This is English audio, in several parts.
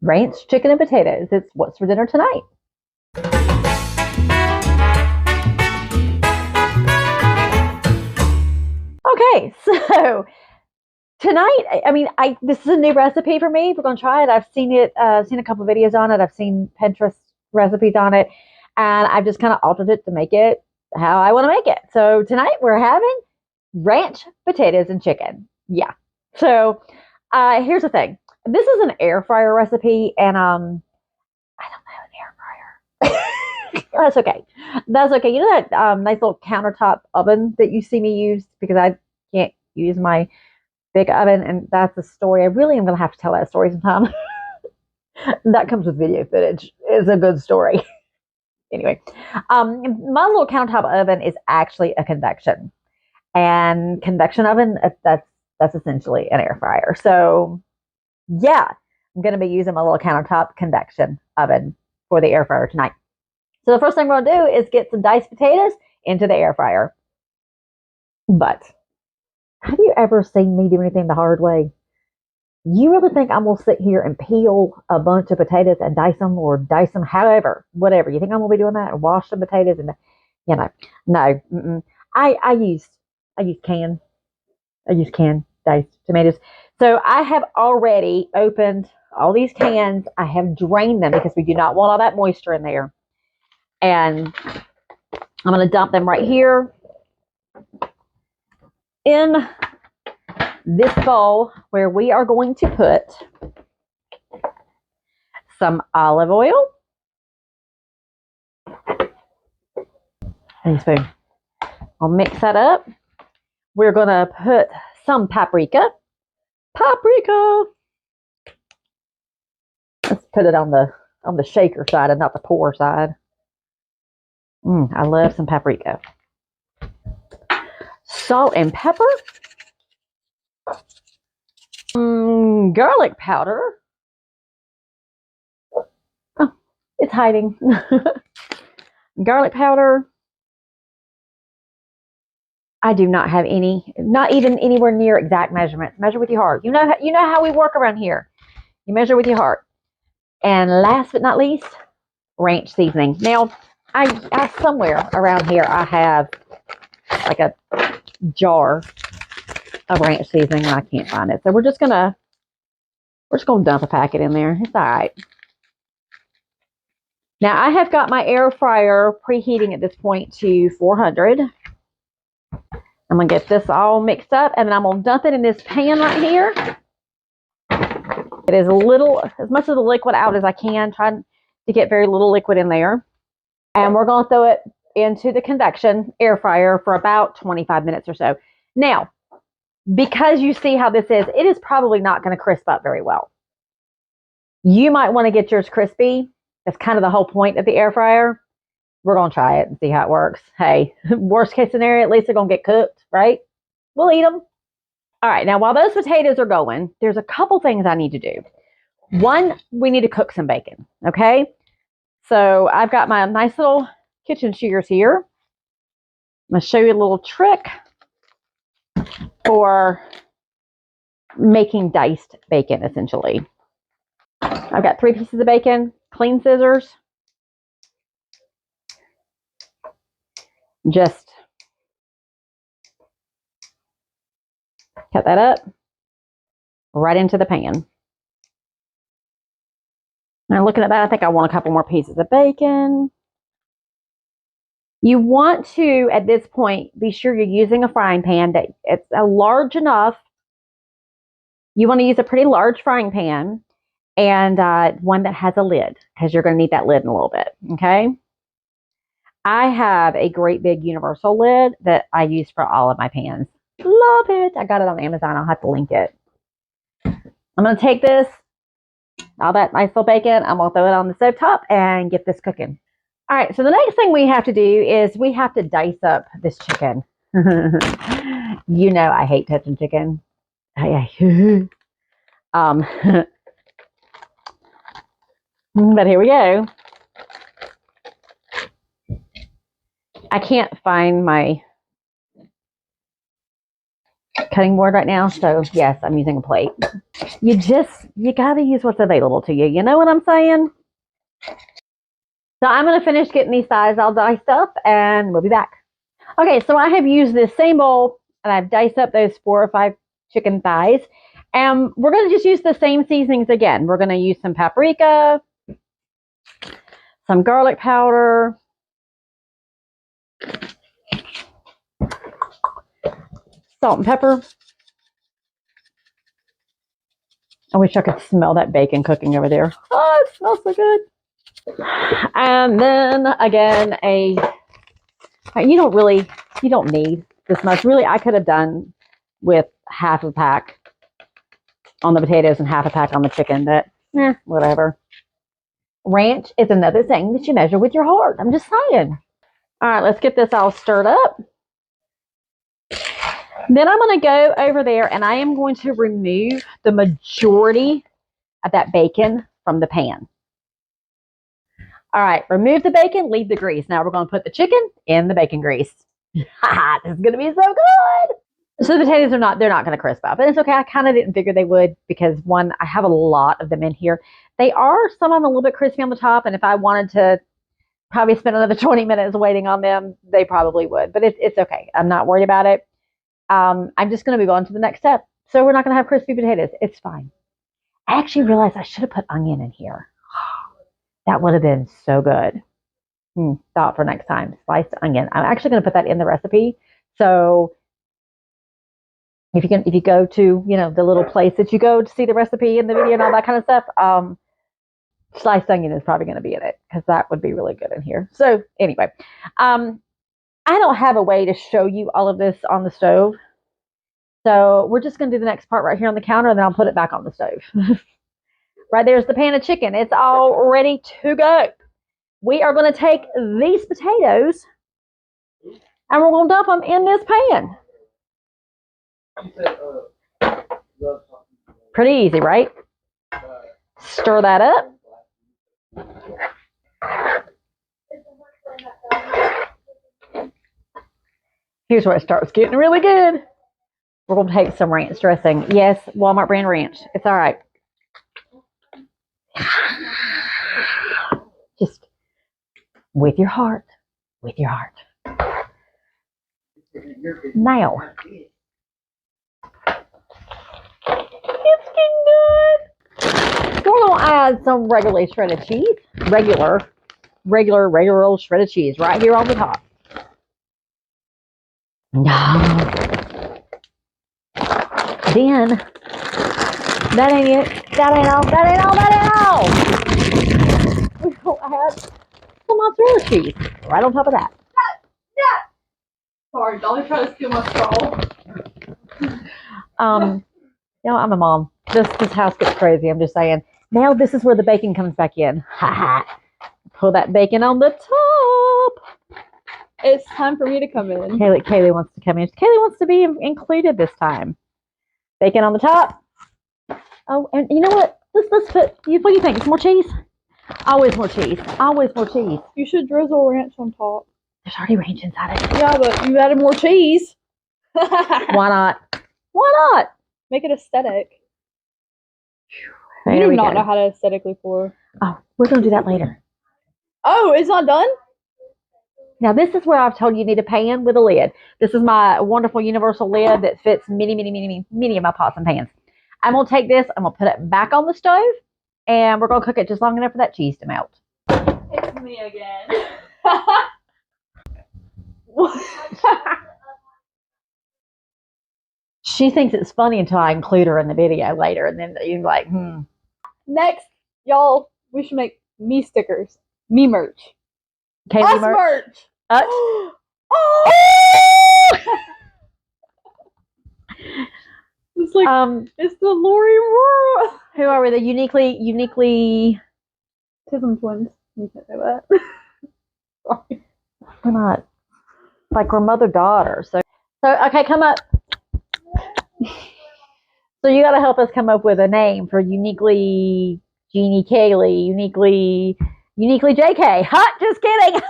Ranch chicken and potatoes. It's what's for dinner tonight. Okay, so tonight, I mean, this is a new recipe for me. We're gonna try it. I've seen it, seen a couple videos on it. I've seen Pinterest recipes on it, and I've just kind of altered it to make it how I want to make it. So tonight we're having ranch potatoes and chicken. Yeah. So here's the thing. This is an air fryer recipe, and I don't have an air fryer. That's okay. That's okay. You know that nice little countertop oven that you see me use because I can't use my big oven, and that's a story. I really am going to have to tell that story sometime. That comes with video footage. It's a good story. Anyway, my little countertop oven is actually a convection, and convection oven that's essentially an air fryer. So yeah, I'm going to be using my little countertop convection oven for the air fryer tonight. So the first thing we're going to do is get some diced potatoes into the air fryer. But have you ever seen me do anything the hard way? You really think I'm going to sit here and peel a bunch of potatoes and dice them, or dice them however, whatever? You think I'm going to be doing that and wash the potatoes? And, you know, no. I use canned diced tomatoes. So I have already opened all these cans. I have drained them because we do not want all that moisture in there. And I'm going to dump them right here in this bowl where we are going to put some olive oil. Teaspoon. I'll mix that up. We're going to put some paprika. Let's put it on the shaker side and not the pour side. I love some paprika. Salt and pepper. Garlic powder. Oh, it's hiding. Garlic powder. I do not have any, not even anywhere near exact measurements. Measure with your heart. You know how we work around here. You measure with your heart. And last but not least, ranch seasoning. Now, I somewhere around here I have like a jar of ranch seasoning, and I can't find it. So we're just gonna dump a packet in there. It's all right. Now I have got my air fryer preheating at this point to 400. I'm gonna get this all mixed up, and then I'm gonna dump it in this pan right here. It is as much of the liquid out as I can, trying to get very little liquid in there. And we're gonna throw it into the convection air fryer for about 25 minutes or so. Now, because you see how this is, it is probably not going to crisp up very well. You might want to get yours crispy. That's kind of the whole point of the air fryer. We're going to try it and see how it works. Hey, worst case scenario, at least they're going to get cooked, right? We'll eat them. All right, now while those potatoes are going, there's a couple things I need to do. One, we need to cook some bacon, okay? So I've got my nice little kitchen shears here. I'm going to show you a little trick for making diced bacon, essentially. I've got 3 pieces of bacon, clean scissors. Just cut that up right into the pan. Now looking at that, I think I want a couple more pieces of bacon. You want to, at this point, be sure you're using a frying pan that it's large enough. You want to use a pretty large frying pan, and one that has a lid, because you're going to need that lid in a little bit, okay? I have a great big universal lid that I use for all of my pans. Love it. I got it on Amazon. I'll have to link it. I'm going to take this, all that nice little bacon, I'm going to throw it on the stove top and get this cooking. All right, so the next thing we have to do is we have to dice up this chicken. You know I hate touching chicken. But here we go. I can't find my cutting board right now, so yes, I'm using a plate. You just you got to use what's available to you. You know what I'm saying? So I'm going to finish getting these thighs all diced up and we'll be back. Okay, so I have used this same bowl and I've diced up those 4 or 5 chicken thighs. And we're going to just use the same seasonings again. We're going to use some paprika, some garlic powder, salt and pepper. I wish I could smell that bacon cooking over there. Oh, it smells so good. And then again, you don't need this much. Really, I could have done with half a pack on the potatoes and half a pack on the chicken, but whatever. Ranch is another thing that you measure with your heart. I'm just saying. All right, let's get this all stirred up. Then I'm going to go over there and I am going to remove the majority of that bacon from the pan. All right, remove the bacon, leave the grease. Now we're going to put the chicken in the bacon grease. This is going to be so good. So the potatoes they're not going to crisp up. And it's okay. I kind of didn't figure they would because one, I have a lot of them in here. They are, some of them a little bit crispy on the top. And if I wanted to probably spend another 20 minutes waiting on them, they probably would. But it's okay. I'm not worried about it. I'm just going to move on to the next step. So we're not going to have crispy potatoes. It's fine. I actually realized I should have put onion in here. That would have been so good. Thought for next time. Sliced onion. I'm actually going to put that in the recipe. So if you go to, the little place that you go to see the recipe and the video and all that kind of stuff, sliced onion is probably going to be in it because that would be really good in here. So anyway, I don't have a way to show you all of this on the stove. So we're just going to do the next part right here on the counter and then I'll put it back on the stove. Right there's the pan of chicken. It's all ready to go. We are going to take these potatoes and we're going to dump them in this pan. Pretty easy, right? Stir that up. Here's where it starts getting really good. We're going to take some ranch dressing. Yes, Walmart brand ranch. It's all right. Just with your heart. With your heart. Now. It's getting good. We're going to add some regularly shredded cheese. Regular old shredded cheese right here on the top. No. Then, that ain't it. That ain't all. We're going to add some mozzarella cheese right on top of that. Sorry, Dolly tried to steal my straw. I'm a mom. This house gets crazy. I'm just saying. Now this is where the bacon comes back in. Ha ha. Pull that bacon on the top. It's time for me to come in. Kaylee wants to come in. Kaylee wants to be included this time. Bacon on the top. Oh, and you know what? Let's put. What do you think? Some more cheese? Always more cheese. Always more cheese. You should drizzle ranch on top. There's already ranch inside it. Yeah, but you added more cheese. Why not? Why not? Make it aesthetic. There you do we not go. know how to aesthetically pour. Oh, we're going to do that later. Oh, it's not done? Now, this is where I've told you need a pan with a lid. This is my wonderful universal lid that fits many of my pots and pans. I'm going to take this, I'm going to put it back on the stove, and we're going to cook it just long enough for that cheese to melt. It's me again. She thinks it's funny until I include her in the video later, and then you're like, Next, y'all, we should make me stickers. Me merch. Kaylee Us merch. Oh! It's like, it's the Lori World. Who are we? The uniquely Tism twins. You can't say that. Sorry. We're not. Like we're mother-daughter. So okay, come up. So you got to help us come up with a name for uniquely Jeannie Kaylee, uniquely JK. Hot, just kidding.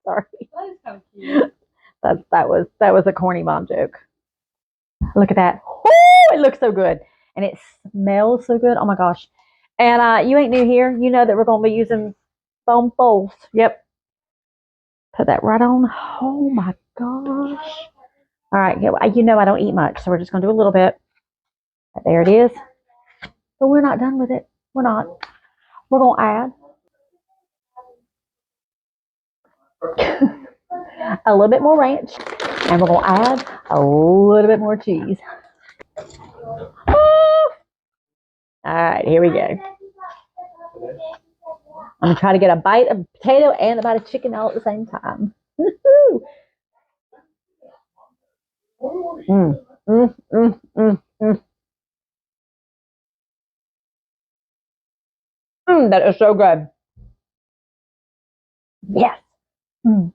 Sorry. That is kind of cute. That was a corny mom joke. Look at that. Oh, it looks so good. and it smells so good. Oh my gosh. And you ain't new here. You know that we're going to be using foam bowls. Yep. Put that right on. Oh my gosh. All right. You know I don't eat much, so we're just going to do a little bit. There it is. But we're not done with it. We're not. We're going to add a little bit more ranch, and we're going to add a little bit more cheese. All right, here we go. I'm going to try to get a bite of potato and a bite of chicken all at the same time. Mm, mm, mm, mm, mm. That is so good. Yes. Mm.